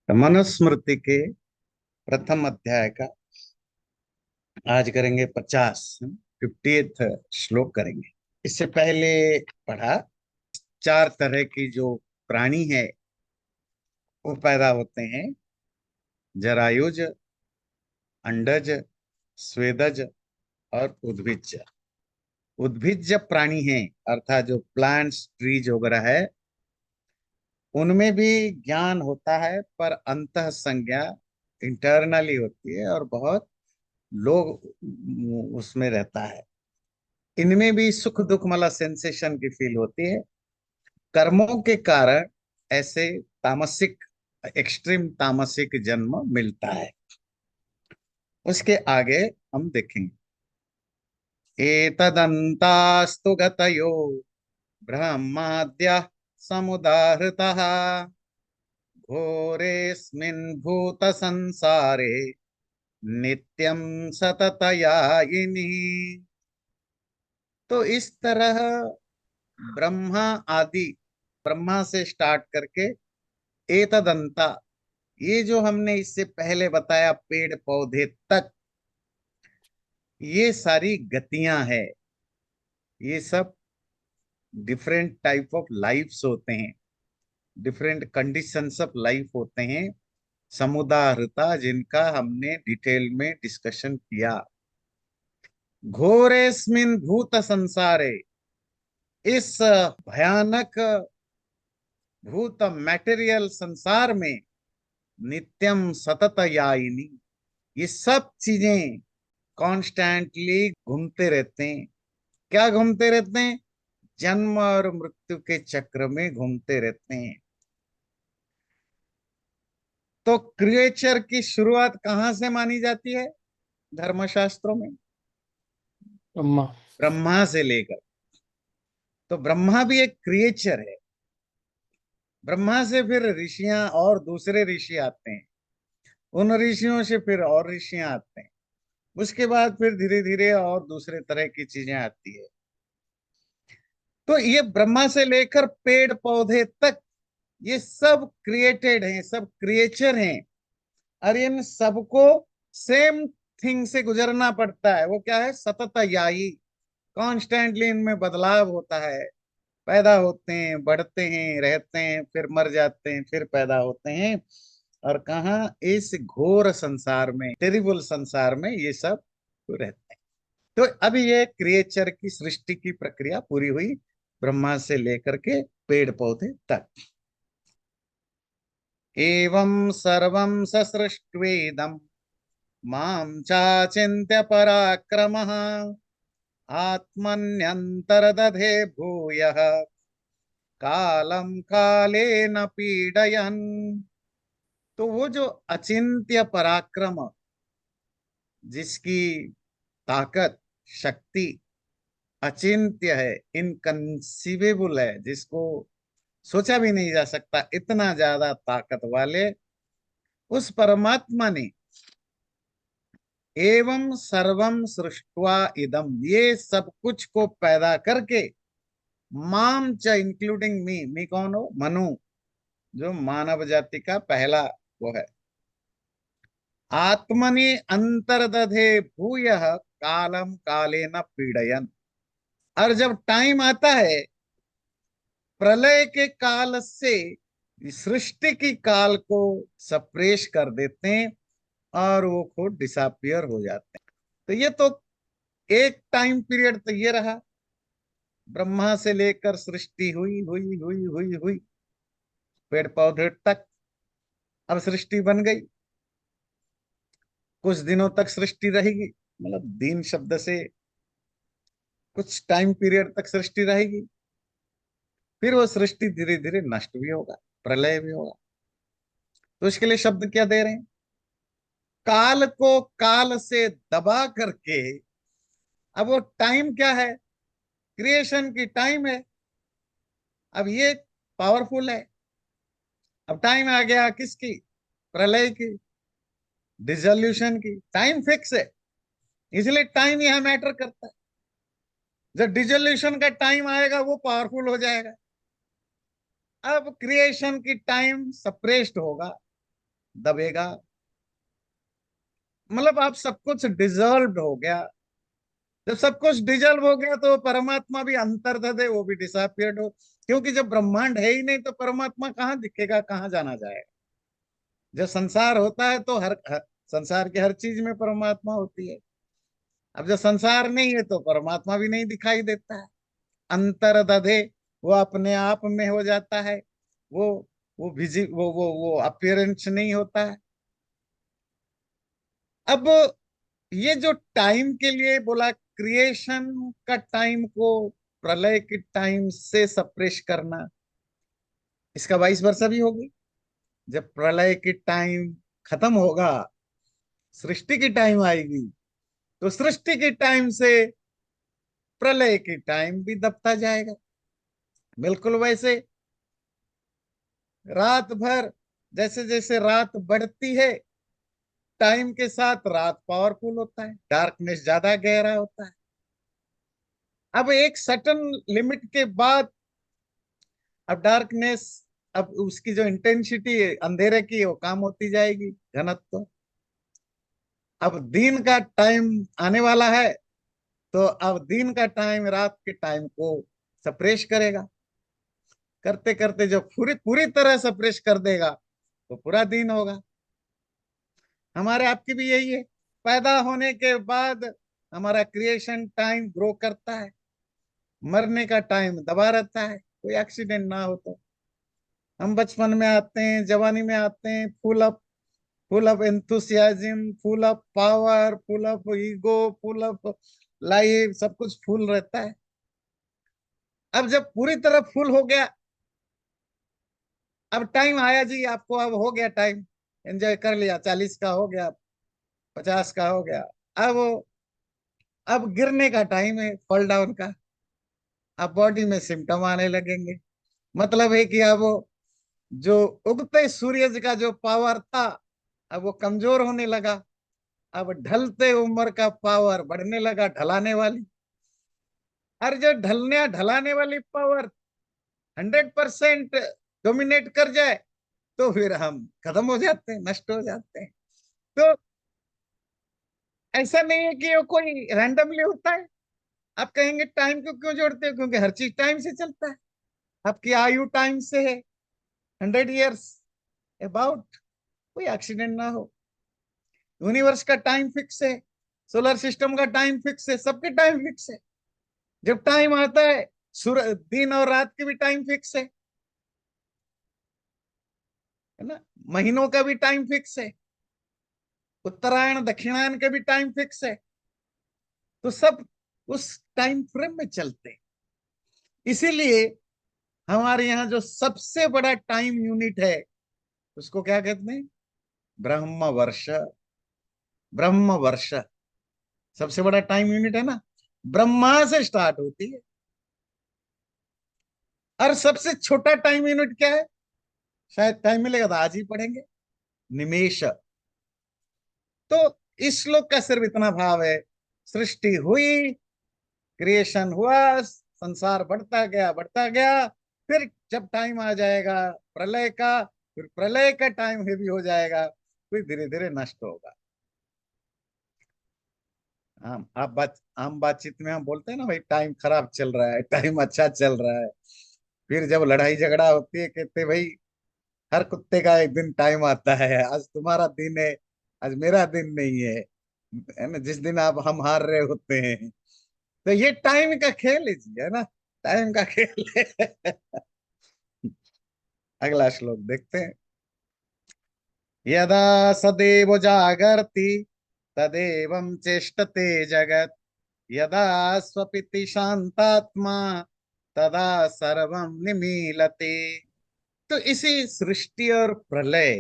तो मनुस्मृति के प्रथम अध्याय का आज करेंगे 50th श्लोक करेंगे। इससे पहले पढ़ा चार तरह की जो प्राणी है वो पैदा होते हैं। जरायुज, अंडज, स्वेदज और उद्भिज। उद्भिज प्राणी हैं अर्थात जो प्लांट्स ट्रीज वगैरह है उनमें भी ज्ञान होता है, पर अंतः संज्ञा इंटरनली होती है और बहुत लोग उसमें रहता है। इनमें भी सुख दुख मतलब सेंसेशन की फील होती है। कर्मों के कारण ऐसे तामसिक एक्सट्रीम तामसिक जन्म मिलता है। उसके आगे हम देखेंगे। एतदन्तास्तु गतयो ब्रह्माद्यः समुदाहृतः घोरेऽस्मिन् भूत संसारे नित्यं सततयायिनी। तो इस तरह ब्रह्मा आदि, ब्रह्मा से स्टार्ट करके एतदंता, ये जो हमने इससे पहले बताया पेड़ पौधे तक, ये सारी गतियां है। ये सब डिफरेंट टाइप ऑफ लाइफ्स होते हैं, डिफरेंट कंडीशंस ऑफ लाइफ होते हैं, समुदाहृता, जिनका हमने डिटेल में डिस्कशन किया। घोरेस्मिन भूत संसारे, इस भयानक भूत मैटेरियल संसार में नित्यम सतत याइनी, ये सब चीजें कॉन्स्टेंटली घूमते रहते हैं। क्या घूमते रहते हैं? जन्म और मृत्यु के चक्र में घूमते रहते हैं। तो क्रिएचर की शुरुआत कहाँ से मानी जाती है धर्मशास्त्रों में? अम्मा। ब्रह्मा से लेकर। तो ब्रह्मा भी एक क्रिएचर है। ब्रह्मा से फिर ऋषियां और दूसरे ऋषि आते हैं, उन ऋषियों से फिर और ऋषियां आते हैं, उसके बाद फिर धीरे धीरे और दूसरे तरह की चीजें आती है। तो ये ब्रह्मा से लेकर पेड़ पौधे तक ये सब क्रिएटेड हैं, सब क्रिएचर हैं। और इन सबको सेम थिंग से गुजरना पड़ता है। वो क्या है? सतत याई। कॉन्स्टेंटली इनमें बदलाव होता है। पैदा होते हैं, बढ़ते हैं, रहते हैं, फिर मर जाते हैं, फिर पैदा होते हैं। और कहाँ? इस घोर संसार में, टेरिबल संसार में ये सब रहते हैं। तो अभी ये क्रिएचर की सृष्टि की प्रक्रिया पूरी हुई, ब्रह्मा से लेकर के पेड़ पौधे तक। एवं सर्वं ससृष्ट्वेदं मां चाचिन्त्य पराक्रमः आत्मन्यन्तर्दधे भूयः कालं कालेन पीडयन्। तो वो जो अचिंत्य पराक्रम, जिसकी ताकत, शक्ति अचिंत्य है, इनकंसीवेबल है, जिसको सोचा भी नहीं जा सकता, इतना ज्यादा ताकत वाले उस परमात्मा ने एवं सर्वम सृष्टवा इदम, ये सब कुछ को पैदा करके, माम च इंक्लूडिंग मी कौन हो? मनु, जो मानव जाति का पहला वो है। आत्मनि अंतर्दधे भूयः कालम कालेन पीड़यन। और जब टाइम आता है प्रलय के काल से सृष्टि की काल को सप्रेश कर देते हैं और वो खुद डिसअपियर हो जाते हैं। तो ये तो एक टाइम पीरियड तो ये रहा, ब्रह्मा से लेकर सृष्टि हुई हुई हुई हुई हुई पेड़ पौधे तक। अब सृष्टि बन गई, कुछ दिनों तक सृष्टि रहेगी, मतलब दिन शब्द से कुछ टाइम पीरियड तक सृष्टि रहेगी। फिर वो सृष्टि धीरे धीरे नष्ट भी होगा, प्रलय भी होगा। तो इसके लिए शब्द क्या दे रहे हैं? काल को काल से दबा करके। अब वो टाइम क्या है? क्रिएशन की टाइम है। अब ये पावरफुल है। अब टाइम आ गया किसकी? प्रलय की, डिसोल्यूशन की। टाइम फिक्स है, इसलिए टाइम यहां मैटर करता है। जब डिसोल्यूशन का टाइम आएगा वो पावरफुल हो जाएगा। अब क्रिएशन की टाइम सप्रेस्ड होगा, दबेगा, मतलब आप सब कुछ डिजॉल्व हो गया। जब सब कुछ डिजॉल्व हो गया तो परमात्मा भी अंतर्गत है, वो भी डिसअपियर्ड हो। क्योंकि जब ब्रह्मांड है ही नहीं तो परमात्मा कहाँ दिखेगा, कहाँ जाना जाएगा। जब संसार होता है तो संसार की हर चीज में परमात्मा होती है। अब जब संसार नहीं है तो परमात्मा भी नहीं दिखाई देता है। अंतर्दधे, वो अपने आप में हो जाता है। वो वो अपीयरेंस नहीं होता है। अब ये जो टाइम के लिए बोला, क्रिएशन का टाइम को प्रलय के टाइम से सप्रेश करना, इसका 22 वर्ष भी होगी। जब प्रलय की टाइम खत्म होगा, सृष्टि की टाइम आएगी, तो सृष्टि की टाइम से प्रलय की टाइम भी दबता जाएगा। बिल्कुल वैसे रात भर, जैसे जैसे रात बढ़ती है, टाइम के साथ रात पावरफुल होता है, डार्कनेस ज्यादा गहरा होता है। अब एक सर्टन लिमिट के बाद, अब डार्कनेस, अब उसकी जो इंटेंसिटी अंधेरे की है वो कम होती जाएगी, घनत्व। अब दिन का टाइम आने वाला है, तो अब दिन का टाइम रात के टाइम को सप्रेश करेगा। करते करते जब पूरी पूरी तरह सप्रेश कर देगा तो पूरा दिन होगा। हमारे आपकी भी यही है। पैदा होने के बाद हमारा क्रिएशन टाइम ग्रो करता है, मरने का टाइम दबा रहता है, कोई एक्सीडेंट ना हो तो। हम बचपन में आते हैं, जवानी में आते हैं, full of enthusiasm, full of power, full of ego, full of life, सब कुछ फुल रहता है। अब जब पूरी तरह फुल हो गया, अब टाइम आया जी आपको, अब हो गया टाइम, एंजॉय कर लिया, 40 का हो गया, 50 का हो गया। अब अब गिरने का टाइम है, फॉल डाउन का। अब बॉडी में सिम्टम आने लगेंगे। मतलब है कि अब जो उगते सूरज का जो पावर था, अब वो कमजोर होने लगा। अब ढलते उम्र का पावर बढ़ने लगा, ढलाने वाली। और जो ढलने ढलाने वाली पावर 100% डोमिनेट कर जाए, तो फिर हम खत्म हो जाते हैं, नष्ट हो जाते हैं। तो ऐसा नहीं है कि वो कोई रैंडमली होता है। आप कहेंगे टाइम को क्यों जोड़ते हो, क्योंकि हर चीज टाइम से चलता है। आपकी आयु टाइम से है, 100 ईयर्स अबाउट, कोई एक्सीडेंट ना हो। यूनिवर्स का टाइम फिक्स है, सोलर सिस्टम का टाइम फिक्स है, सबके टाइम फिक्स है। जब टाइम आता है, दिन और रात की भी टाइम फिक्स है ना। महीनों का भी टाइम फिक्स है, उत्तरायण दक्षिणायन का भी टाइम फिक्स है। तो सब उस टाइम फ्रेम में चलते हैं। इसीलिए हमारे यहाँ जो सबसे बड़ा टाइम यूनिट है, उसको क्या कहते हैं? ब्रह्म वर्ष। ब्रह्म वर्ष सबसे बड़ा टाइम यूनिट है ना, ब्रह्मा से स्टार्ट होती है। और सबसे छोटा टाइम यूनिट क्या है? शायद टाइम मिलेगा तो आज ही पढ़ेंगे, निमेश। तो इस श्लोक का सिर्फ इतना भाव है, सृष्टि हुई, क्रिएशन हुआ, संसार बढ़ता गया, फिर जब टाइम आ जाएगा प्रलय का, फिर प्रलय का टाइम हेवी हो जाएगा, फिर धीरे धीरे नष्ट होगा। हम बातचीत में हम बोलते हैं ना, भाई टाइम खराब चल रहा है, टाइम अच्छा चल रहा है। फिर जब लड़ाई झगड़ा होती है, कहते भाई हर कुत्ते का एक दिन टाइम आता है, आज तुम्हारा दिन है, आज मेरा दिन नहीं है ना। जिस दिन आप हम हार रहे होते हैं, तो ये टाइम का खेल है जी, है ना, टाइम का खेल है। अगला श्लोक देखते हैं। यदा सदैव जागर्ति तदेवं चेष्टते जगत्, यदा स्वपिति शांतात्मा तदा सर्वं निमीलते। तो इसी सृष्टि और प्रलय,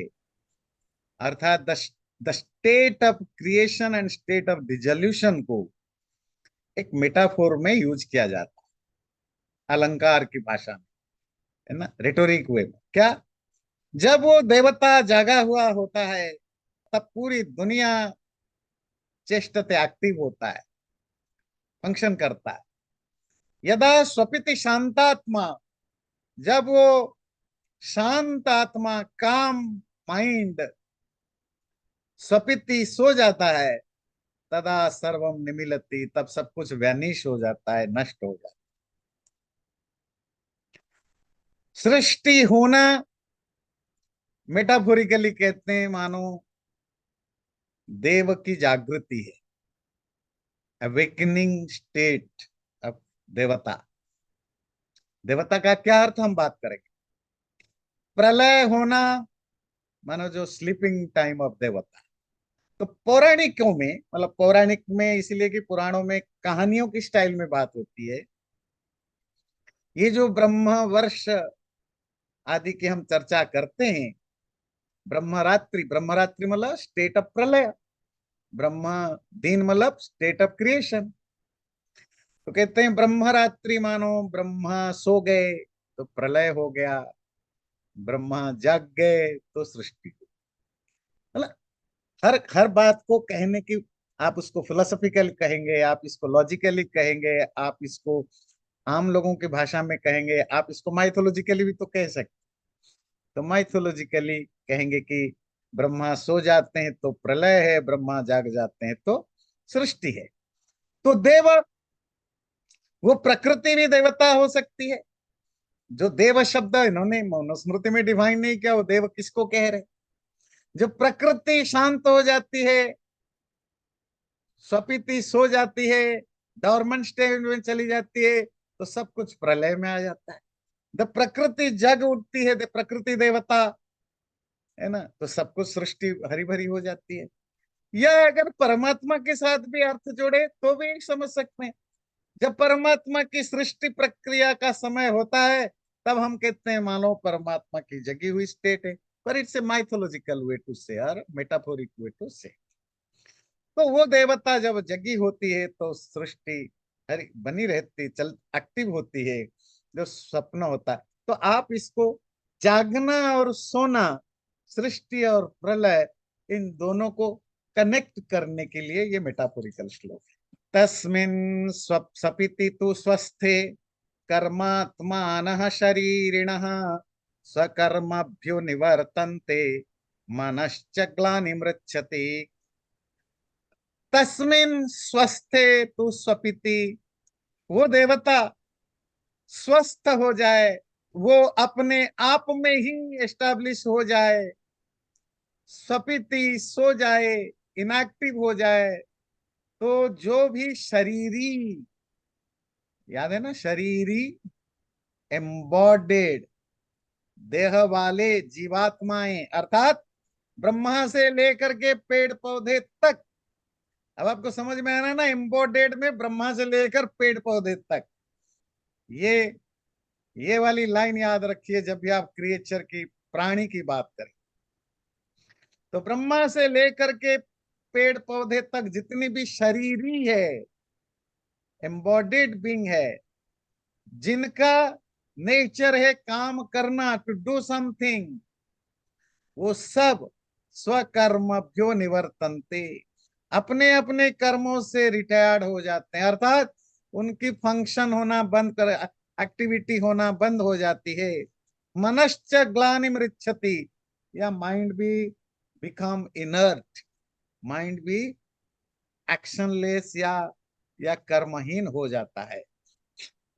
अर्थात the state of creation and state of dissolution को एक मेटाफोर में यूज किया जाता है, अलंकार की भाषा में, है ना, रेटोरिक वे में। क्या? जब वो देवता जागा हुआ होता है, तब पूरी दुनिया चेष्टते, एक्टिव होता है, फंक्शन करता है। यदा स्वपिति शांतात्मा, जब वो शांत आत्मा, काम माइंड स्वपिति सो जाता है, तदा सर्वम निमिलति, तब सब कुछ वैनिश हो जाता है, नष्ट हो जाता है। सृष्टि होना मेटाफोरिकली कहते हैं मानो देव की जागृति है, अवेकनिंग स्टेट ऑफ देवता। देवता का क्या अर्थ हम बात करेंगे। प्रलय होना मानो जो स्लीपिंग टाइम ऑफ देवता। तो पौराणिकों में, मतलब पौराणिक में इसलिए कि पुराणों में कहानियों की स्टाइल में बात होती है। ये जो ब्रह्म वर्ष आदि की हम चर्चा करते हैं, ब्रह्मरात्रि, ब्रह्मरात्रि मतलब स्टेट ऑफ प्रलय, ब्रह्म दिन मतलब स्टेट ऑफ क्रिएशन। तो कहते हैं ब्रह्मरात्रि मानो ब्रह्मा सो गए तो प्रलय हो गया, ब्रह्मा जाग गए तो सृष्टि हुई। मतलब हर हर बात को कहने की, आप उसको फिलोसफिकल कहेंगे, आप इसको लॉजिकली कहेंगे, आप इसको आम लोगों की भाषा में कहेंगे, आप इसको माइथोलॉजिकली भी तो कह सकते। तो माइथोलॉजिकली कहेंगे कि ब्रह्मा सो जाते हैं तो प्रलय है, ब्रह्मा जाग जाते हैं तो सृष्टि है। तो देव, वो प्रकृति भी देवता हो सकती है। जो देव शब्द इन्होंने मनुस्मृति में डिफाइन नहीं किया, वो देव किसको कह रहे। जब प्रकृति शांत हो जाती है, स्वपिति सो जाती है, डॉर्मेंट स्टेज में चली जाती है, तो सब कुछ प्रलय में आ जाता है। जब प्रकृति जग उठती है, प्रकृति देवता है ना, तो सब कुछ सृष्टि हरी भरी हो जाती है। या अगर परमात्मा के साथ भी अर्थ जोड़े तो भी समझ सकते हैं। जब परमात्मा की सृष्टि प्रक्रिया का समय होता है, तब हम कहते हैं मानो परमात्मा की जगी हुई स्टेट है। पर it's a mythological way to say, और मेटाफोरिक वे टू से। तो वो देवता जब जगी होती है तो सृष्टि हरी बनी रहती, चल एक्टिव होती है। जो स्वप्न होता है, तो आप इसको जागना और सोना, सृष्टि और प्रलय, इन दोनों को कनेक्ट करने के लिए ये मेटाफोरिकल श्लोक है। तस्मिन् सपिति तु स्वस्थे कर्मात्मानः शरीरिणः स्वकर्मभ्यो निवर्तन्ते मनश्च ग्लानिमृच्छति। तस्मिन् स्वस्थे तु स्वपिति, वो देवता स्वस्थ हो जाए, वो अपने आप में ही एस्टैब्लिश हो जाए, स्वपिति सो जाए, इनएक्टिव हो जाए, तो जो भी शरीरी, याद है ना, शरीरी एम्बॉडेड, देह वाले जीवात्माएं, अर्थात ब्रह्मा से लेकर के पेड़ पौधे तक। अब आपको समझ में आना ना, एम्बॉडेड में ब्रह्मा से लेकर पेड़ पौधे तक। ये ये वाली लाइन याद रखिए जब भी आप क्रिएचर की, प्राणी की बात करें। तो ब्रह्मा से लेकर के पेड़ पौधे तक जितनी भी शरीरी है, एम्बॉडेड बीइंग है, जिनका नेचर है काम करना, टू डू समथिंग, वो सब स्वकर्मभ्यो निवर्तन्ते, अपने अपने कर्मों से रिटायर्ड हो जाते हैं। अर्थात उनकी फंक्शन होना बंद कर, एक्टिविटी होना बंद हो जाती है। मनश्च ग्लानिमृच्छति, या माइंड भी बिकम इनर्ट, माइंड भी एक्शनलेस या कर्महीन हो जाता है।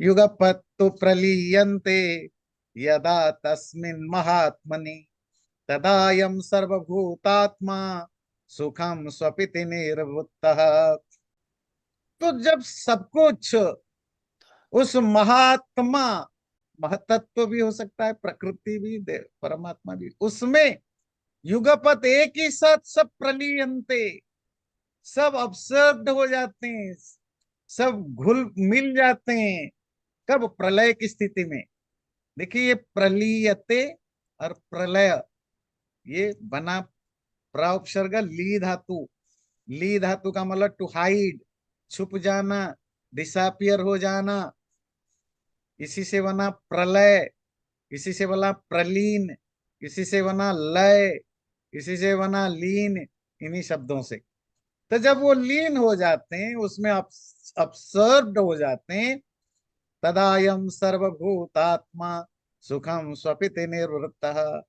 युगपत्तु प्रलीयन्ते यदा तस्मिन् महात्मनि, तदायं सर्वभूतात्मा सुखम स्वपिति निर्वृत्तः। तो जब सब कुछ उस महात्मा, महतत्व भी हो सकता है, प्रकृति भी, परमात्मा भी, उसमें युगपत एक ही साथ सब प्रलीयन्ते, सब ऑब्जर्व्ड हो जाते हैं, सब घुल मिल जाते हैं। कब? प्रलय की स्थिति में। देखिए ये प्रलीयते और प्रलय, ये बना प्राउपसर्ग ली धातु। ली धातु का मतलब टू हाइड, छुप जाना, डिसअपियर हो जाना। इसी से बना प्रलय, इसी से बना प्रलीन, इसी से बना लय, इसी से बना लीन, इन्हीं शब्दों से। तो जब वो लीन हो जाते हैं, उसमें अब्सर्व्ड हो जाते हैं, तदायम सर्वभूतात्मा सुखम स्वपिति निवृत्तः।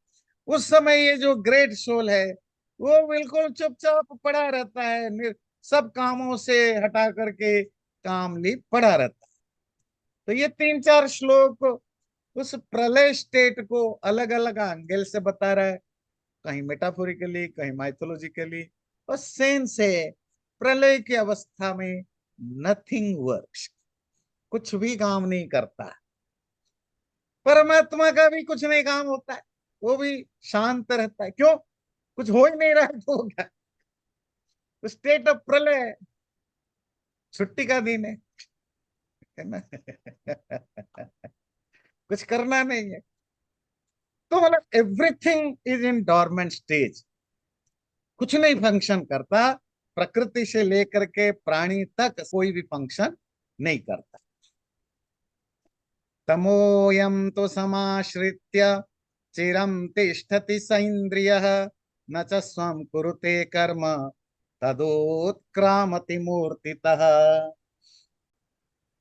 उस समय ये जो ग्रेट सोल है, वो बिल्कुल चुपचाप पड़ा रहता है, सब कामों से हटा करके काम ली पड़ा रहता है। तो ये तीन चार श्लोक उस प्रलय स्टेट को अलग अलग एंगल से बता रहा है, कहीं मेटाफोरिकली, कहीं माइथोलॉजिकली। और सेंस है, प्रलय की अवस्था में नथिंग वर्क्स, कुछ भी काम नहीं करता। परमात्मा का भी कुछ नहीं काम होता है, वो भी शांत रहता है। क्यों? कुछ हो ही नहीं रहा है तो क्या? स्टेट ऑफ प्रलय है, छुट्टी का दिन है ना। कुछ करना नहीं है। तो मतलब everything is in dormant stage, कुछ नहीं फंक्शन करता। प्रकृति से लेकर के प्राणी तक कोई भी फंक्शन नहीं करता। तमोयम तो समाश्रित्य चिरं तिष्ठति स इंद्रियः, न च स्वं कुरुते कर्म तदोत्क्रामति मूर्तितः।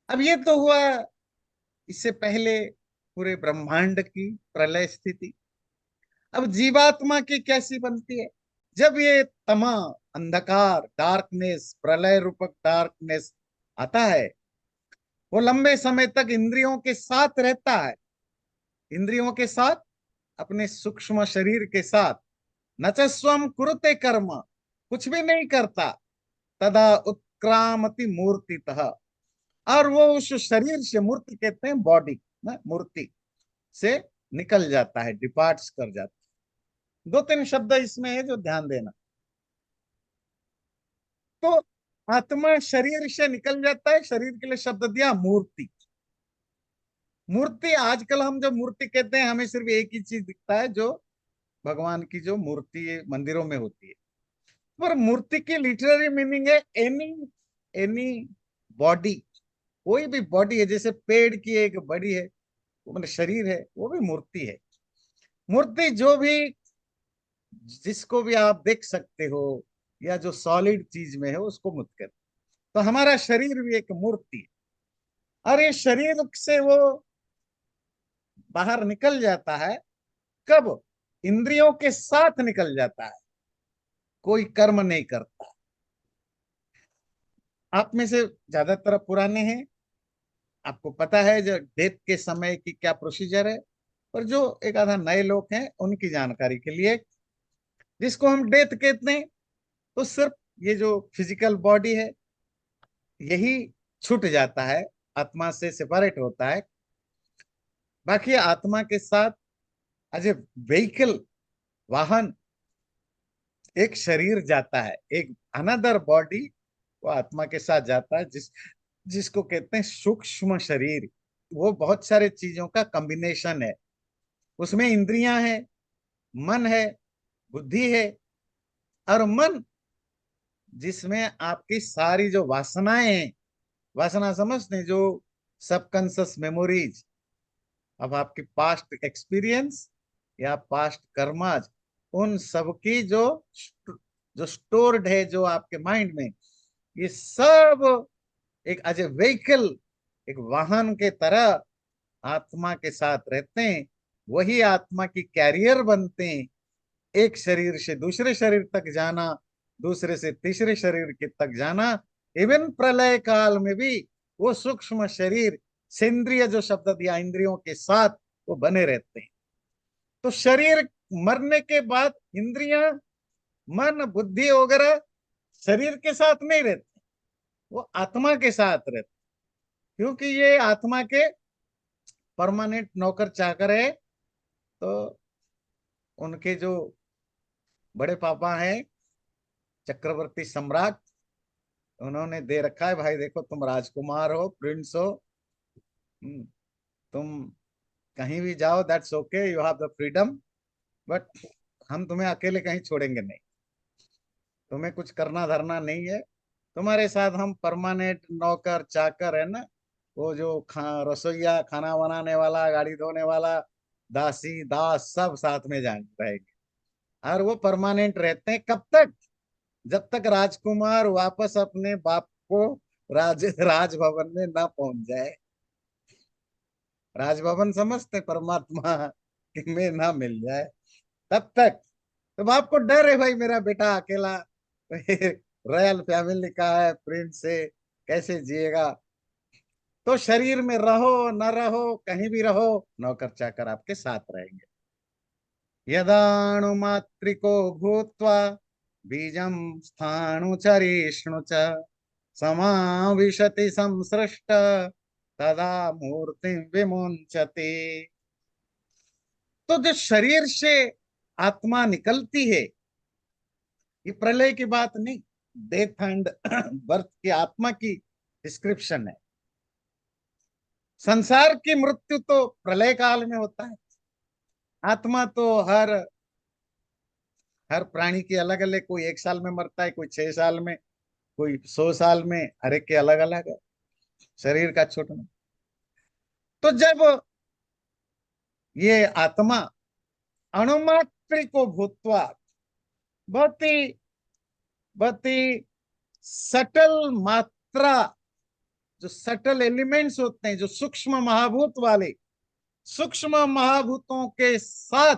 अब ये तो हुआ इससे पहले पूरे ब्रह्मांड की प्रलय स्थिति। अब जीवात्मा की कैसी बनती है? जब ये तमा, अंधकार, डार्कनेस, प्रलय रूपक डार्कनेस आता है, वो लंबे समय तक इंद्रियों के साथ रहता है, इंद्रियों के साथ, अपने सूक्ष्म शरीर के साथ। न च स्वम कुरुते कर्म, कुछ भी नहीं करता। तदा उत्क्रामति मूर्तितः, और वो उस शरीर से, मूर्ति कहते हैं बॉडी ना, मूर्ति से निकल जाता है, डिपार्ट्स कर जाता है। दो तीन शब्द इसमें है जो ध्यान देना। तो आत्मा शरीर से निकल जाता है, शरीर के लिए शब्द दिया मूर्ति। मूर्ति, आजकल हम जब मूर्ति कहते हैं हमें सिर्फ एक ही चीज दिखता है, जो भगवान की जो मूर्ति मंदिरों में होती है। पर मूर्ति की लिटरेरी मीनिंग है एनी, एनी बॉडी, कोई भी बॉडी है। जैसे पेड़ की एक बड़ी है, वो मतलब शरीर है, वो भी मूर्ति है। मूर्ति जो भी, जिसको भी आप देख सकते हो, या जो सॉलिड चीज में है उसको मूर्ति कहते हैं। तो हमारा शरीर भी एक मूर्ति है, और ये शरीर से वो बाहर निकल जाता है। कब? इंद्रियों के साथ निकल जाता है, कोई कर्म नहीं करता। आप में से ज्यादातर पुराने हैं, आपको पता है जो डेथ के समय की क्या प्रोसीजर है। और जो एक आधा नए लोग हैं उनकी जानकारी के लिए, जिसको हम डेथ कहते हैं, तो सिर्फ ये जो फिजिकल बॉडी है यही छूट जाता है, आत्मा से सेपरेट होता है। बाकी आत्मा के साथ एज ए व्हीकल, वाहन, एक शरीर जाता है, एक अनदर बॉडी, वो आत्मा के साथ जाता है, जिसको कहते हैं सूक्ष्म शरीर। वो बहुत सारे चीजों का कॉम्बिनेशन है। उसमें इंद्रियां हैं, मन है, बुद्धि है। और मन जिसमें आपकी सारी जो वासनाएं हैं, वासना समझते हैं, जो सबकॉन्शियस मेमोरीज, अब आपकी पास्ट एक्सपीरियंस या पास्ट कर्माज, उन सबकी जो जो स्टोर्ड है, जो आपके माइंड में, ये सब एक एज ए व्हीकल, एक वाहन के तरह आत्मा के साथ रहते हैं। वही आत्मा की कैरियर बनते हैं, एक शरीर से दूसरे शरीर तक जाना, दूसरे से तीसरे शरीर के तक जाना। इवन प्रलय काल में भी वो सूक्ष्म शरीर, सेंद्रिय जो शब्द दिया, इंद्रियों के साथ वो बने रहते हैं। तो शरीर मरने के बाद इंद्रियां, मन, बुद्धि वगैरह शरीर के साथ नहीं रहते, वो आत्मा के साथ रहते, क्योंकि ये आत्मा के परमानेंट नौकर चाकर है। तो उनके जो बड़े पापा हैं, चक्रवर्ती सम्राट, उन्होंने दे रखा है, भाई देखो तुम राजकुमार हो, प्रिंस हो, तुम कहीं भी जाओ, that's okay, you have the freedom, but हम तुम्हें अकेले कहीं छोड़ेंगे नहीं। तुम्हें कुछ करना धरना नहीं है, तुम्हारे साथ हम परमानेंट नौकर चाकर है ना, वो जो रसोईया, खाना बनाने वाला, गाड़ी धोने वाला, दासी दास, सब साथ में जान रहेंगे। और वो परमानेंट रहते हैं कब तक? जब तक राजकुमार वापस अपने बाप को राजभवन में ना पहुंच जाए। राजभवन समझते, परमात्मा में ना मिल जाए, तब तक तो बाप को डर है भाई, मेरा बेटा अकेला रॉयल फैमिली का है, प्रिंस से कैसे जिएगा। तो शरीर में रहो न रहो, कहीं भी रहो, नौकर चाकर आपके साथ रहेंगे। यदाणु मात्रिको भूत्वा बीजं स्थाणु चरिष्णु च समाविशति संसृष्ट तदा मूर्ति विमुंचति। तो जो शरीर से आत्मा निकलती है, ये प्रलय की बात नहीं, डेथ एंड बर्थ की आत्मा की डिस्क्रिप्शन है। संसार की मृत्यु तो प्रलय काल में होता है। आत्मा तो हर प्राणी की अलग अलग, कोई 1 साल में मरता है, कोई 6 साल में, कोई 100 साल में, हर एक के अलग अलग है शरीर का छूटना। तो जब ये आत्मा अणुमात्र को भूतवा, बहुत ही बहुत ही सटल मात्रा, जो सटल एलिमेंट्स होते हैं, जो सूक्ष्म महाभूत वाले, सूक्ष्म महाभूतों के साथ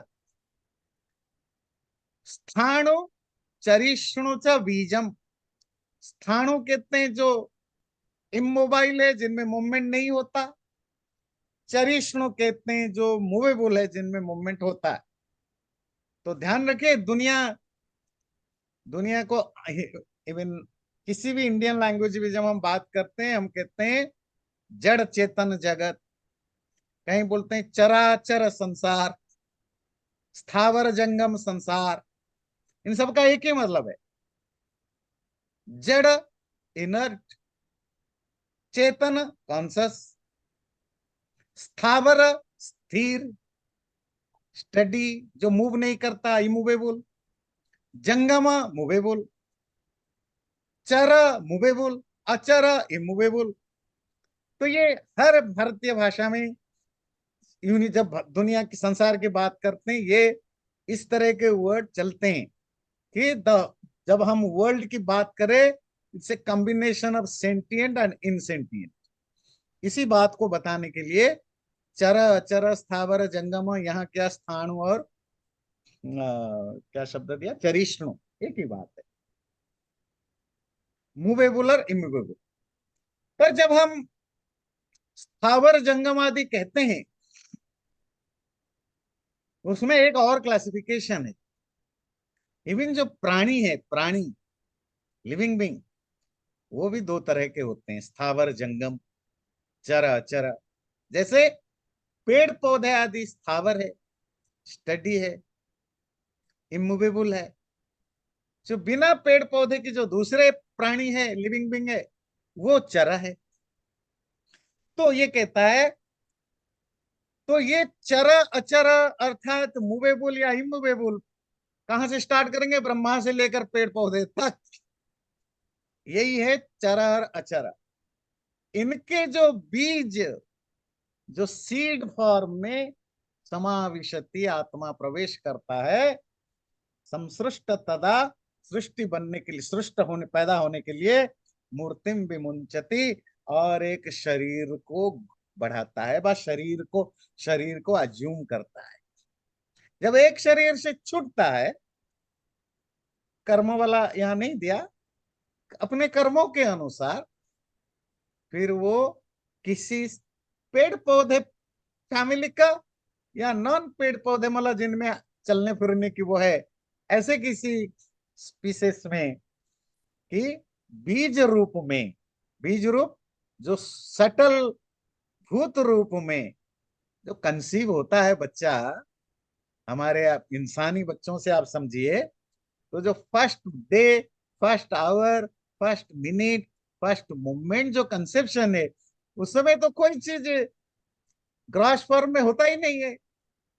स्थाणु चरिष्णु च बीजम। स्थाणु कहते हैं जो इमोबाइल है, जिनमें मूवमेंट नहीं होता। चरिष्णु कहते हैं जो मूवेबल है, जिनमें मूवमेंट होता है। तो ध्यान रखिए, दुनिया दुनिया को, इवन किसी भी इंडियन लैंग्वेज में जब हम बात करते हैं, हम कहते हैं जड़ चेतन जगत, कहीं बोलते हैं चराचर संसार, स्थावर जंगम संसार। इन सब का एक ही मतलब है, जड़ इनर्ट, चेतन कॉन्शस, स्थावर स्थिर स्टडी, जो मूव नहीं करता इमूवेबल, जंगम मूवेबल, चर मूवेबल, अचर इमूवेबल। तो ये हर भारतीय भाषा में यूनि, जब दुनिया की संसार की बात करते हैं, ये इस तरह के वर्ड चलते हैं कि जब हम वर्ल्ड की बात करें, it's a combination of sentient and insentient. इसी बात को बताने के लिए चर अचर स्थावर जंगम, यहाँ क्या स्थान और क्या शब्द दिया, चरिष्णु, एक ही बात है, मूवेबल और इमूवेबल। पर जब हम स्थावर जंगम आदि कहते हैं, उसमें एक और क्लासिफिकेशन है। इवन जो प्राणी है, प्राणी लिविंग बींग, वो भी दो तरह के होते हैं, स्थावर जंगम, चर अचर। जैसे पेड़ पौधे आदि स्थावर है, स्टडी है, इमूवेबल है। जो बिना पेड़ पौधे की जो दूसरे प्राणी है, लिविंग बींग है, वो चरा है। तो ये कहता है, तो ये चर अचर अर्थात मूवेबल या इमूवेबल कहां से स्टार्ट करेंगे, ब्रह्मा से लेकर पेड़ पौधे तक, यही है चर और अचर। इनके जो बीज, जो सीड फॉर्म में समाविशति आत्मा प्रवेश करता है, संसृष्ट तदा, सृष्टि बनने के लिए, सृष्ट होने, पैदा होने के लिए, मूर्तिम विमुंचति, और एक शरीर को बढ़ाता है, बस शरीर को अज्यूम करता है। जब एक शरीर से छूटता है, कर्म वाला यहां नहीं दिया, अपने कर्मों के अनुसार फिर वो किसी पेड़ पौधे फैमिली का, या नॉन पेड़ पौधे मतलब जिनमें चलने फिरने की वो है, ऐसे किसी स्पीसीज में, कि बीज रूप में, बीज रूप, जो सटल भूत रूप में जो कंसीव होता है बच्चा, हमारे आप इंसानी बच्चों से आप समझिए, तो जो first day, first hour, first minute, first moment जो कंसेप्शन है, उस समय तो कोई चीज ग्रॉस फॉर्म में होता ही नहीं है।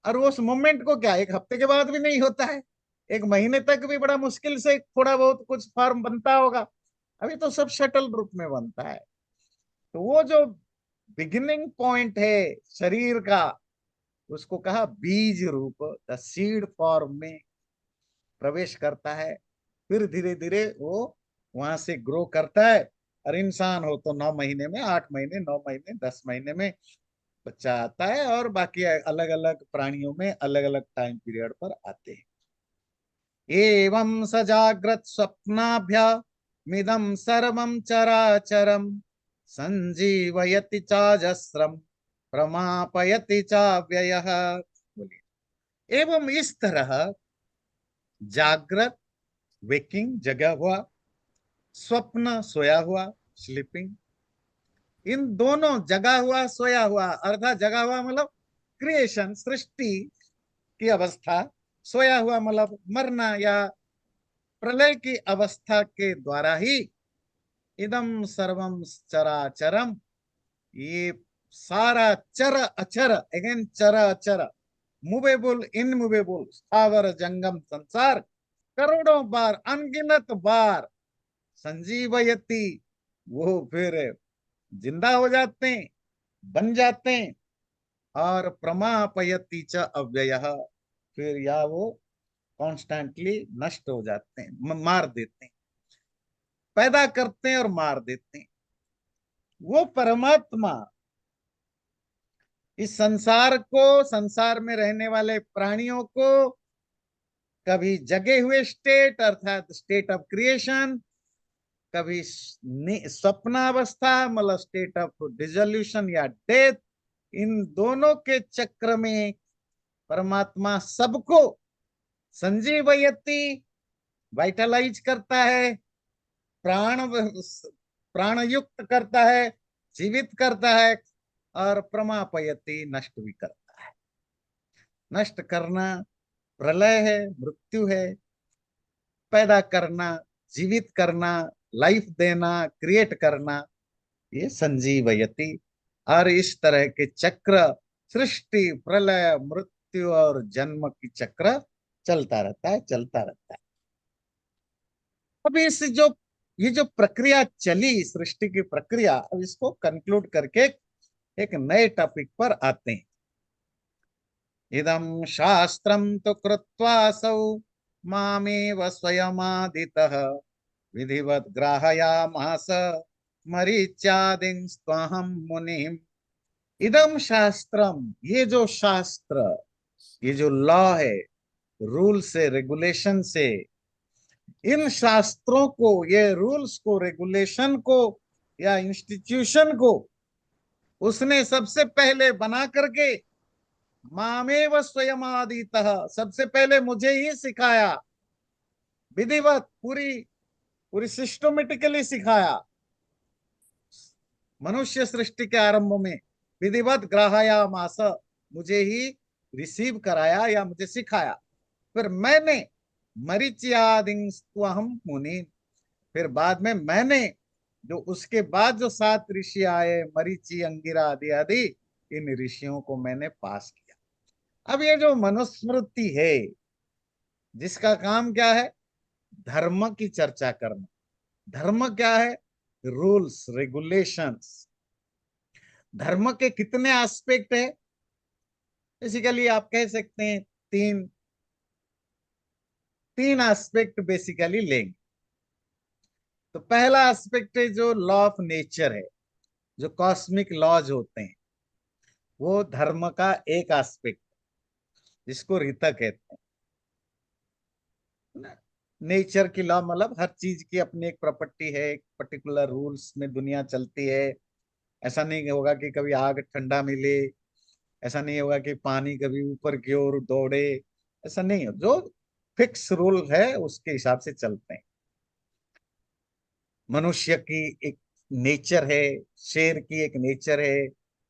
और उस मोमेंट को क्या 1 हफ्ते के बाद भी नहीं होता है, 1 महीने तक भी बड़ा मुश्किल से थोड़ा बहुत कुछ फॉर्म बनता होगा। अभी तो सब शटल रूप में बनता है। तो वो जो बिगिनिंग पॉइंट है शरीर का, उसको कहा बीज रूप, द सीड फॉर्म में प्रवेश करता है। फिर धीरे धीरे वो वहां से ग्रो करता है। और इंसान हो तो 9 महीने में, 8 महीने, 9 महीने, 10 महीने में बच्चा आता है, और बाकी अलग अलग प्राणियों में अलग अलग टाइम पीरियड पर आते हैं। एवं स जाग्रत स्वप्नाभ्यामिदं सर्वं चराचरं संजीवयति चाजस्रम प्रमापयति चाव्ययः। एवं इस तरह जागृत वेकिंग जगा हुआ, स्वप्न सोया हुआ स्लीपिंग, इन दोनों जगा हुआ सोया हुआ, अर्थात जगा हुआ मतलब क्रिएशन सृष्टि की अवस्था, सोया हुआ मतलब मरना या प्रलय की अवस्था के द्वारा ही इदम सर्वम चराचरम, ये सारा चर अचर, अगेन चर अचर, मूवेबल इनमूवेबल, स्थावर जंगम संसार करोड़ों बार अनगिनत बार संजीवयति, वो फिर जिंदा हो जाते हैं, बन जाते हैं। और प्रमापयति च अव्ययः, फिर या वो कॉन्स्टेंटली नष्ट हो जाते हैं, मार देते हैं, पैदा करते हैं और मार देते हैं। वो परमात्मा इस संसार को, संसार में रहने वाले प्राणियों को कभी जगे हुए स्टेट अर्थात स्टेट ऑफ क्रिएशन, कभी स्वप्नावस्था मतलब स्टेट ऑफ डिसोल्यूशन या डेथ, इन दोनों के चक्र में परमात्मा सबको संजीवयति, वाइटलाइज करता है, प्राण प्राण युक्त करता है, जीवित करता है, और प्रमापयति नष्ट भी करता है। नष्ट करना प्रलय है, मृत्यु है, पैदा करना, जीवित करना, लाइफ देना, क्रिएट करना, ये संजीवयति। और इस तरह के चक्र, सृष्टि प्रलय मृत्यु और जन्म की चक्र चलता रहता है, चलता रहता है। अब इस जो ये जो प्रक्रिया चली, सृष्टि की प्रक्रिया, अब इसको कंक्लूड करके एक नए टॉपिक पर आते हैं। इदं शास्त्रं तु कृत्वासौ मामेव स्वयमादितः विधिवत् ग्राहयामास मरीच्यादिस्त्वहं मुनिम्। इदं शास्त्रम, ये जो शास्त्र, ये जो लॉ है, रूल से रेगुलेशन से, इन शास्त्रों को, ये रूल्स को, रेगुलेशन को या इंस्टीट्यूशन को उसने सबसे पहले बना करके मामेव स्वयं आदितः, सबसे पहले मुझे ही सिखाया, विधिवत पूरी पूरी सिस्टमेटिकली सिखाया, मनुष्य सृष्टि के आरंभ में विधिवत ग्राहया मास, मुझे ही रिसीव कराया या मुझे सिखाया। फिर मैंने मरीच्यादिस्त्वहं मुनि, फिर बाद में मैंने, जो उसके बाद जो 7 ऋषि आए, मरीचि अंगिरा आदि आदि, इन ऋषियों को मैंने पास किया। अब ये जो मनुस्मृति है, जिसका काम क्या है, धर्म की चर्चा करना। धर्म क्या है, रूल्स रेगुलेशंस। धर्म के कितने एस्पेक्ट है, बेसिकली आप कह सकते हैं तीन, तीन एस्पेक्ट बेसिकली लेंगे। तो पहला एस्पेक्ट है जो लॉ ऑफ नेचर है, जो कॉस्मिक लॉज होते हैं, वो धर्म का एक एस्पेक्ट, जिसको ऋता कहते हैं। नेचर की लॉ मतलब हर चीज की अपनी एक प्रॉपर्टी है, एक पर्टिकुलर रूल्स में दुनिया चलती है। ऐसा नहीं होगा कि कभी आग ठंडा मिले, ऐसा नहीं होगा कि पानी कभी ऊपर की ओर दौड़े, ऐसा नहीं हो। जो फिक्स रूल है उसके हिसाब से चलते हैं। मनुष्य की एक नेचर है, शेर की एक नेचर है,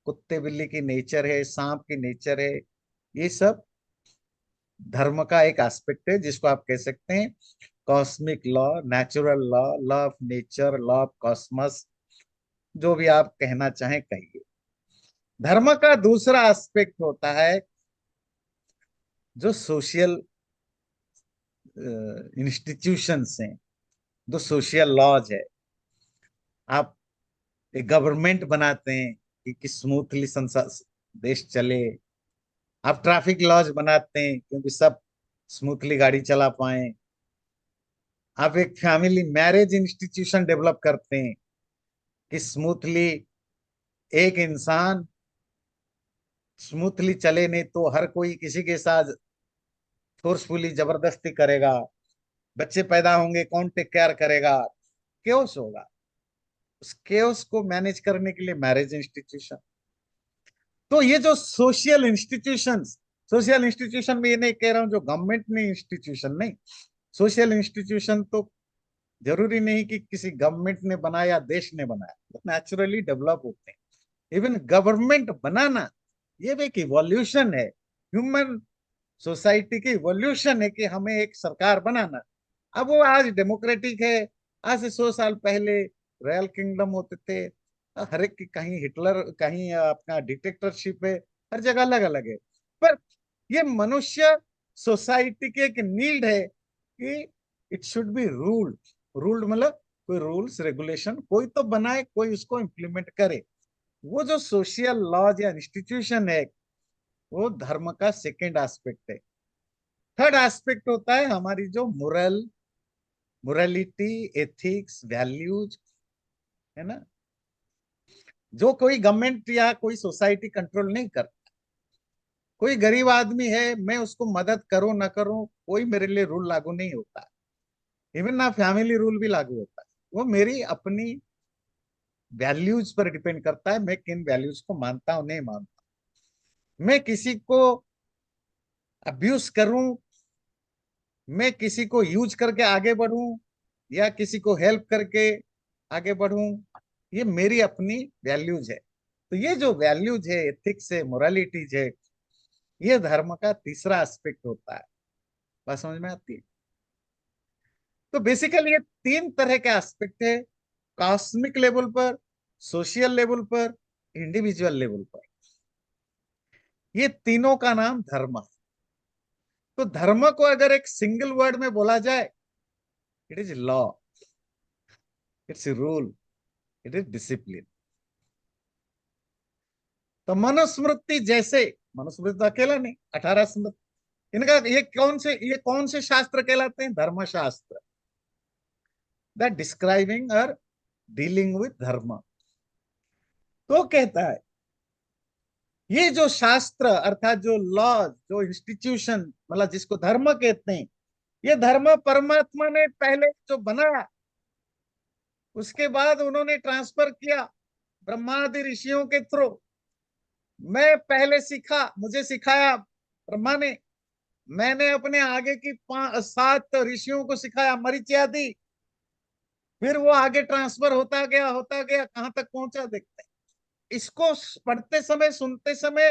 कुत्ते बिल्ली की नेचर है, सांप की नेचर है। ये सब धर्म का एक एस्पेक्ट है, जिसको आप कह सकते हैं cosmic law, natural law, law of nature, law of cosmos, जो भी आप कहना चाहें कहिए। धर्म का दूसरा एस्पेक्ट होता है जो सोशल इंस्टीट्यूशंस हैं, जो सोशल लॉज है। आप एक गवर्नमेंट बनाते हैं कि स्मूथली संसार देश चले। आप ट्रैफिक लॉज बनाते हैं क्योंकि सब स्मूथली गाड़ी चला पाए। आप एक फैमिली मैरिज इंस्टीट्यूशन डेवलप करते हैं कि स्मूथली एक इंसान स्मूथली चले, नहीं तो हर कोई किसी के साथ फोर्सफुली जबरदस्ती करेगा, बच्चे पैदा होंगे, कौन टेक केयर करेगा, केओस होगा। उस केओस को मैनेज करने के लिए मैरिज इंस्टीट्यूशन। तो ये जो सोशल इंस्टीट्यूशन में ये नहीं कह रहा हूं जो गवर्नमेंट ने इंस्टीट्यूशन नहीं, सोशल इंस्टीट्यूशन तो जरूरी नहीं कि किसी गवर्नमेंट ने बनाया, देश ने बनाया, वो नेचुरली डेवलप होते हैं। इवन गवर्नमेंट बनाना ये भी एक इवोल्यूशन है, ह्यूमन सोसाइटी की इवोल्यूशन है कि हमें एक सरकार बनाना। अब वो आज डेमोक्रेटिक है, आज से 100 साल पहले रॉयल किंगडम होते थे, हर एक की कहीं हिटलर, कहीं अपना डिक्टेटरशिप है, हर जगह अलग अलग है। पर ये मनुष्य सोसाइटी की एक नीड है कि it should be ruled. Ruled मतलब कोई रूल्स रेगुलेशन कोई तो बनाए, कोई उसको इम्प्लीमेंट करे। वो जो सोशल लॉज या इंस्टीट्यूशन है, वो धर्म का सेकेंड एस्पेक्ट है। थर्ड एस्पेक्ट होता है हमारी जो मोरालिटी, एथिक्स, वैल्यूज, है ना, जो कोई गवर्नमेंट या कोई सोसाइटी कंट्रोल नहीं कर। कोई गरीब आदमी है, मैं उसको मदद करूं ना करूं, कोई मेरे लिए रूल लागू नहीं होता। इवन ना फैमिली रूल भी लागू होता है। वो मेरी अपनी वैल्यूज पर डिपेंड करता है, मैं किन वैल्यूज को मानता हूं नहीं मानता। मैं किसी को अब्यूज करूं, मैं किसी को यूज करके आगे बढ़ूं, या किसी को हेल्प करके आगे बढ़ूं, ये मेरी अपनी वैल्यूज है। तो ये जो वैल्यूज है, एथिक्स है, मोरालिटीज है, ये धर्म का तीसरा एस्पेक्ट होता है। बात समझ में आती है? तो बेसिकली ये तीन तरह के एस्पेक्ट है, कॉस्मिक लेवल पर, सोशल लेवल पर, इंडिविजुअल लेवल पर। ये तीनों का नाम धर्म है। तो धर्म को अगर एक सिंगल वर्ड में बोला जाए, it is law, it's rule, it is discipline. तो मनुस्मृति जैसे, मनुस्मृति तो अकेला नहीं, 18 स्मृति, इनका ये कौन से शास्त्र कहलाते हैं? धर्मशास्त्र, दैट डिस्क्राइबिंग और डीलिंग विद धर्म। तो कहता है ये जो शास्त्र अर्थात जो लॉज, जो इंस्टीट्यूशन, मतलब जिसको धर्म कहते हैं, ये धर्म परमात्मा ने पहले जो बनाया, उसके बाद उन्होंने ट्रांसफर किया ब्रह्मादि ऋषियों के थ्रू। मैं पहले सीखा, मुझे सिखाया ब्रह्मा ने, मैंने अपने आगे की 7 ऋषियों को सिखाया, मरीचि। फिर वो आगे ट्रांसफर होता गया, कहां तक पहुंचा देखते हैं। इसको पढ़ते समय, सुनते समय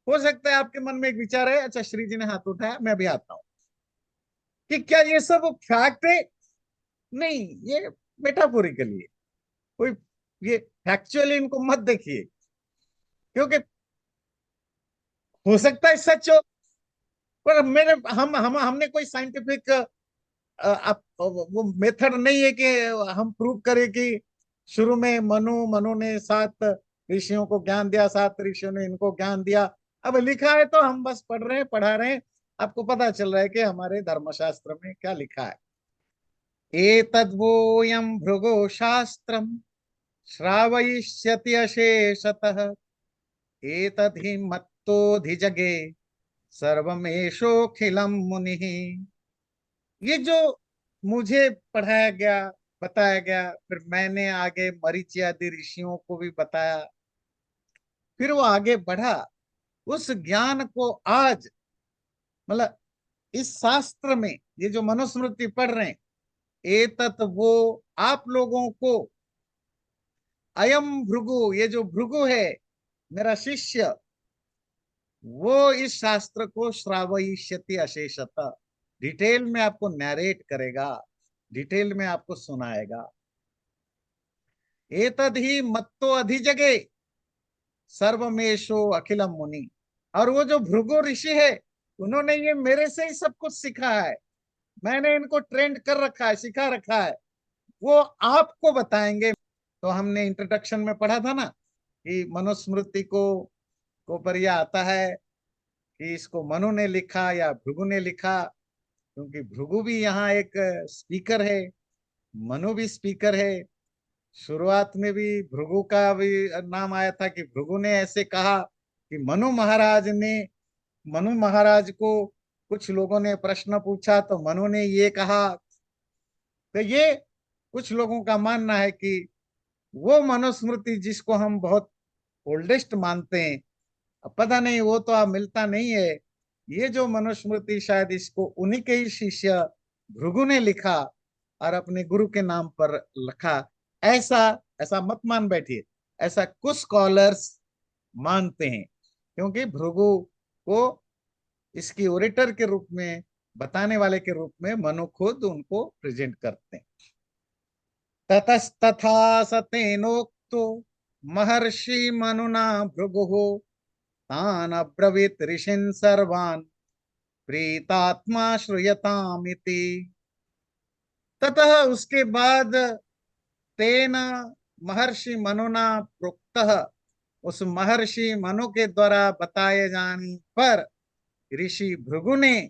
हो सकता है आपके मन में एक विचार है, अच्छा श्री जी ने हाथ उठाया, मैं भी आता हूं, कि क्या ये सब फैक्ट है? नहीं, ये मेटाफोरिकली है। कोई ये फैक्चुअली इनको मत देखिए, क्योंकि हो सकता है सच हो, पर मेरे हम हमने कोई साइंटिफिक वो मेथड नहीं है कि हम प्रूव करें कि शुरू में मनु ने 7 ऋषियों को ज्ञान दिया, 7 ऋषियों ने इनको ज्ञान दिया। अब लिखा है तो हम बस पढ़ रहे हैं, पढ़ा रहे हैं, आपको पता चल रहा है कि हमारे धर्मशास्त्र में क्या लिखा है। एतद्वोऽयं भृगो शास्त्रम् श्रावयिष्यति अशेषतः, एतद्धि मत्तोऽधिजगे सर्वमेषोऽखिलं मुनिः। ये जो मुझे पढ़ाया गया, बताया गया, फिर मैंने आगे मरीचि आदि ऋषियों को भी बताया, फिर वो आगे बढ़ा, उस ज्ञान को आज, मतलब इस शास्त्र में, ये जो मनुस्मृति पढ़ रहे हैं, एतत् वो आप लोगों को, अयम भृगु, ये जो भृगु है मेरा शिष्य, वो इस शास्त्र को श्रावयिष्यति अशेषतः, डिटेल में आपको नैरेट करेगा, डिटेल में आपको सुनाएगा। एतद ही मत्तो अधिजगे सर्वमेशो अखिलम मुनि। और वो जो भृगु ऋषि है, उन्होंने ये मेरे से ही सब कुछ सीखा है, मैंने इनको ट्रेंड कर रखा है, सिखा रखा है, वो आपको बताएंगे। तो हमने इंट्रोडक्शन में पढ़ा था ना कि मनुस्मृति को पर यह आता है कि इसको मनु ने लिखा या भृगु ने लिखा, क्योंकि भृगु भी यहाँ एक स्पीकर है, मनु भी स्पीकर है। शुरुआत में भी भृगु का भी नाम आया था कि भृगु ने ऐसे कहा कि मनु महाराज को कुछ लोगों ने प्रश्न पूछा, तो मनु ने ये कहा, तो ये कुछ लोगों का मानना है कि वो मनुस्मृति जिसको हम बहुत ओल्डेस्ट मानते हैं, अब पता नहीं, वो तो अब मिलता नहीं है। ये जो मनुस्मृति शायद इसको उन्हीं के ही शिष्य भृगु ने लिखा और अपने गुरु के नाम पर लिखा, ऐसा ऐसा मत मान बैठिए। ऐसा कुछ स्कॉलर्स मानते हैं, क्योंकि भृगु को इसकी ओरेटर के रूप में, बताने वाले के रूप में मनु खुद उनको प्रेजेंट करते हैं। ततस्तथा सतेनोक्तो महर्षि मनुना भृगु तान अब्रवीत ऋषिन् सर्वान् प्रीतात्मा श्रूयतामिति। ततः उसके बाद तेन महर्षि मनुना प्रोक्तः, उस महर्षि मनु के द्वारा बताए जाने पर ऋषि भृगु ने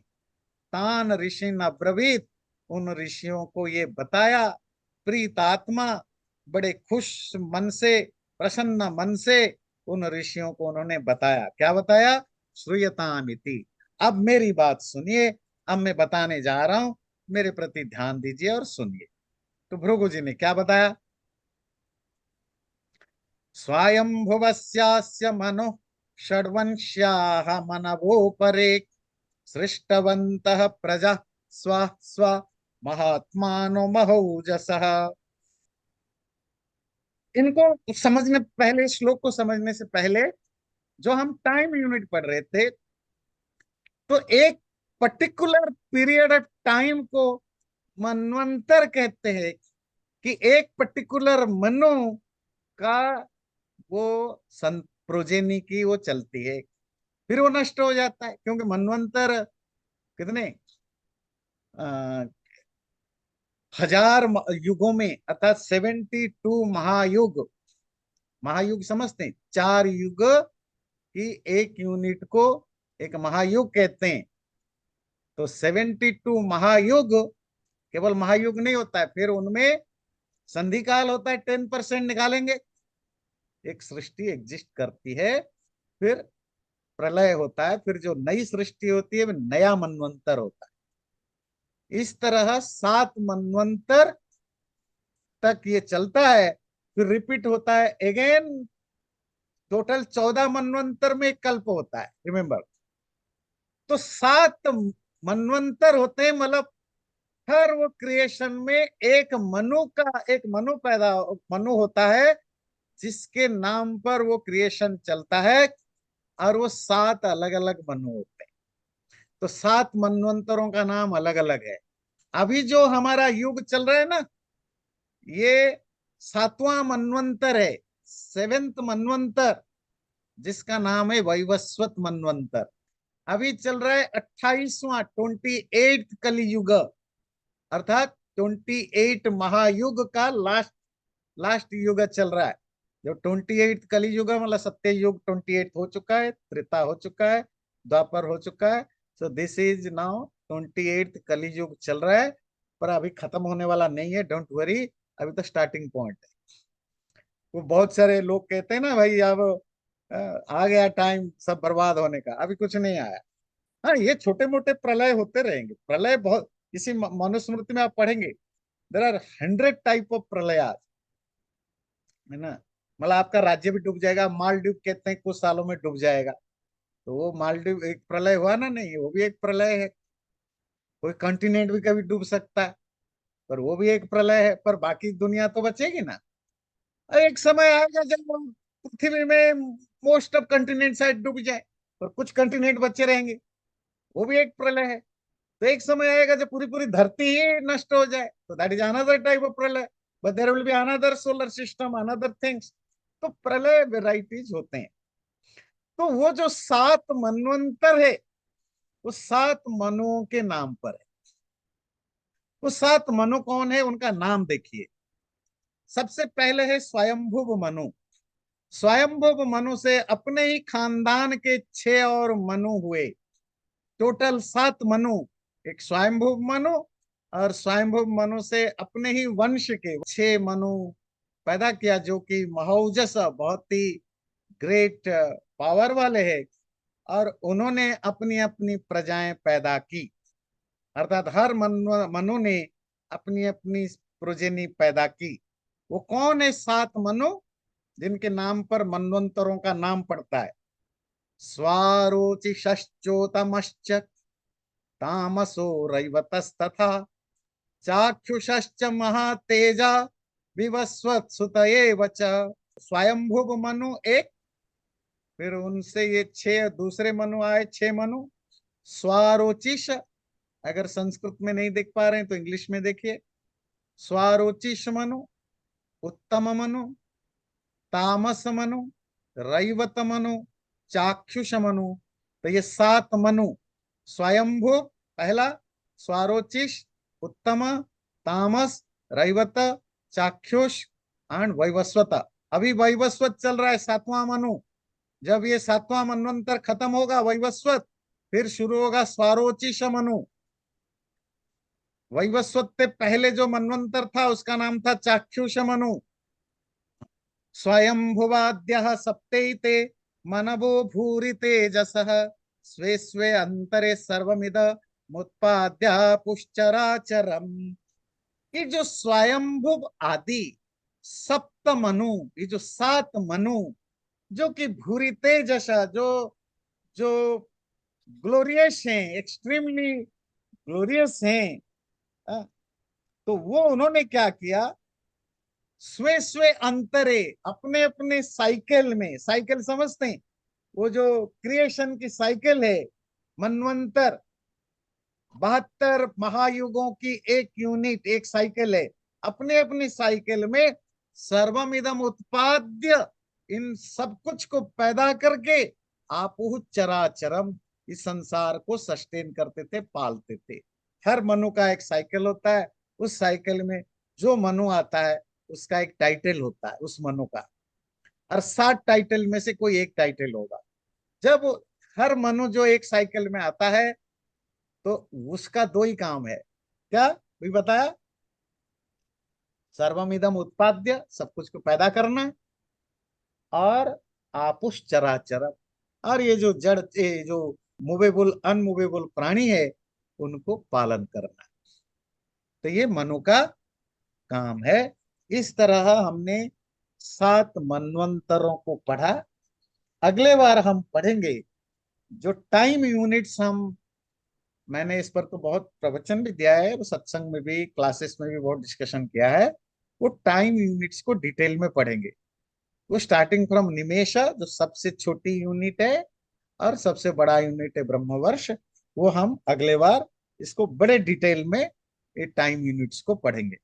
तान ऋषिन् अब्रवीत, उन ऋषियों को ये बताया, प्रीतात्मा, बड़े खुश मन से, प्रसन्न मन से उन ऋषियों को उन्होंने बताया। क्या बताया? श्रूयतामिति। अब मेरी बात सुनिए, अब मैं बताने जा रहा हूं, मेरे प्रति ध्यान दीजिए और सुनिए। तो भृगु जी ने क्या बताया? स्वायंभुवस्यास्य मनु षड्वंश्याः मनवोपरे सृष्टवन्तः प्रजा स्व स्व महात्मानो महौजसः। इनको समझने पहले, श्लोक को समझने से पहले, जो हम टाइम यूनिट पढ़ रहे थे, तो एक पर्टिकुलर पीरियड ऑफ टाइम को मनवंतर कहते हैं, कि एक पर्टिकुलर मनु का वो प्रोजेनी की वो चलती है, फिर वो नष्ट हो जाता है। क्योंकि मनवंतर कितने हजार युगों में, अर्थात 72 महायुग, महायुग समझते हैं, 4 युग की एक यूनिट को एक महायुग कहते हैं। तो 72 महायुग केवल महायुग नहीं होता है, फिर उनमें संधि काल होता है, 10% निकालेंगे, एक सृष्टि एग्जिस्ट करती है, फिर प्रलय होता है, फिर जो नई सृष्टि होती है वो नया मनवंतर होता है। इस तरह 7 मनवंतर तक ये चलता है, फिर रिपीट होता है अगेन। टोटल 14 मनवंतर में एक कल्प होता है, रिमेंबर। तो 7 मनवंतर होते हैं, मतलब हर वो क्रिएशन में एक मनु का, एक मनु पैदा, मनु होता है जिसके नाम पर वो क्रिएशन चलता है, और वो 7 अलग अलग मनु होते हैं। तो 7 मनवंतरों का नाम अलग अलग है। अभी जो हमारा युग चल रहा है ना, ये 7वां मनवंतर है, 7th मनवंतर, जिसका नाम है वैवस्वत मनवंतर। अभी चल रहा है 28वां, 28th कलियुग, अर्थात 28 महायुग का लास्ट लास्ट युग चल रहा है। जो 28th कलियुग है, मतलब सत्य युग 28 हो चुका है, त्रेता हो चुका है, द्वापर हो चुका है। So this is now 28th कलियुग चल रहा है, पर अभी खत्म होने वाला नहीं है, डोंट वरी, अभी तो स्टार्टिंग पॉइंट है। वो बहुत सारे लोग कहते हैं ना, भाई अब आ गया टाइम सब बर्बाद होने का, अभी कुछ नहीं आया। हाँ, ये छोटे मोटे प्रलय होते रहेंगे, प्रलय बहुत, इसी मनुस्मृति में आप पढ़ेंगे, देर आर 100 टाइप ऑफ प्रलय, है ना। मतलब आपका राज्य भी डूब जाएगा, मालदीव कहते हैं कुछ सालों में डूब जाएगा, तो वो मालदीव एक प्रलय हुआ ना, नहीं, वो भी एक प्रलय है। कोई कंटिनेंट भी कभी डूब सकता है, पर वो भी एक प्रलय है, पर बाकी दुनिया तो बचेगी ना। और एक समय आएगा जब पृथ्वी में मोस्ट ऑफ कंटिनेंट शायद डूब जाए, पर कुछ कंटिनेंट बचे रहेंगे, वो भी एक प्रलय है। तो एक समय आएगा जब पूरी पूरी धरती ही नष्ट हो जाए, तो that is another type of प्रलय, but there will be another solar system, another things. तो प्रलय वेराइटीज होते हैं। तो वो जो 7 मनवंतर है, वो 7 मनुओं के नाम पर है। वो 7 मनु कौन है, उनका नाम देखिए। सबसे पहले है स्वयंभुव मनु। स्वयंभुव मनु से अपने ही खानदान के 6 और मनु हुए, टोटल 7 मनु। एक स्वयंभुव मनु, और स्वयंभुव मनु से अपने ही वंश के 6 मनु पैदा किया, जो कि महौजस, बहुत ही ग्रेट पावर वाले हैं। और उन्होंने अपनी अपनी प्रजाएं पैदा की, अर्थात हर मनु ने अपनी अपनी प्रोजेनी पैदा की। वो कौन है 7 मनु जिनके नाम पर मनवंतरों का नाम पड़ता है? स्वारोचिश्चोतमश्च तामसो रैवतस्तथा चाक्षुषश्च महातेजा विवस्वत सुतये च। स्वयंभुव मनु एक, फिर उनसे ये 6 दूसरे मनु आए, 6 मनु। स्वारोचिष, अगर संस्कृत में नहीं देख पा रहे हैं तो इंग्लिश में देखिए। स्वारोचिष मनु, उत्तम मनु, तामस मनु, रैवत मनु, चाक्षुष मनु। तो ये 7 मनु स्वयंभू पहला, स्वारोचिष, उत्तम, तामस, रैवत, चाक्षुष एंड वैवस्वत। अभी वैवस्वत चल रहा है 7वां मनु। जब ये 7वां मनवंतर खत्म होगा वैवस्वत, फिर शुरू होगा स्वारोचिष मनु। वैवस्वत से पहले जो मनवंतर था उसका नाम था चाक्षुष मनु। स्वयंभुवाद्यः सप्तैते मनवो भूरि तेजसः स्वे स्वे अंतरे सर्वमिद मुत्पाद्य पुश्चराचरम। ये जो स्वयंभुव आदि सप्त मनु, ये जो 7 मनु जो कि भूरि तेजस, जो जो ग्लोरियस हैं, एक्सट्रीमली ग्लोरियस हैं, अ, तो वो उन्होंने क्या किया? स्वे स्वे अंतरे, अपने अपने साइकिल में, साइकिल समझते हैं? वो जो क्रिएशन की साइकिल है, मनवंतर, 72 महायुगों की एक यूनिट, एक साइकिल है। अपने अपनी साइकिल में सर्वमिदम उत्पाद्य, इन सब कुछ को पैदा करके आपुः चराचरम, इस संसार को सस्टेन करते थे, पालते थे। हर मनु का एक साइकिल होता है। उस साइकिल में जो मनु आता है उसका एक टाइटल होता है उस मनु का, और 7 टाइटल में से कोई एक टाइटल होगा। जब हर मनु जो एक साइकिल में आता है तो उसका 2 ही काम है। क्या भी बताया? सर्वमिदम उत्पाद्य, सब कुछ को पैदा करना, और आपुष चराचर, और ये जो जड़, ये जो मूवेबल अनमूवेबल प्राणी है उनको पालन करना। तो ये मनु का काम है। इस तरह हमने 7 मनवंतरों को पढ़ा। अगले बार हम पढ़ेंगे जो टाइम यूनिट्स हम, मैंने इस पर तो बहुत प्रवचन भी दिया है, वो सत्संग में भी, क्लासेस में भी बहुत डिस्कशन किया है। वो टाइम यूनिट्स को डिटेल में पढ़ेंगे। वो स्टार्टिंग फ्रॉम निमेषा, जो सबसे छोटी यूनिट है, और सबसे बड़ा यूनिट है ब्रह्मवर्ष। वो हम अगले बार इसको बड़े डिटेल में ये टाइम यूनिट्स को पढ़ेंगे।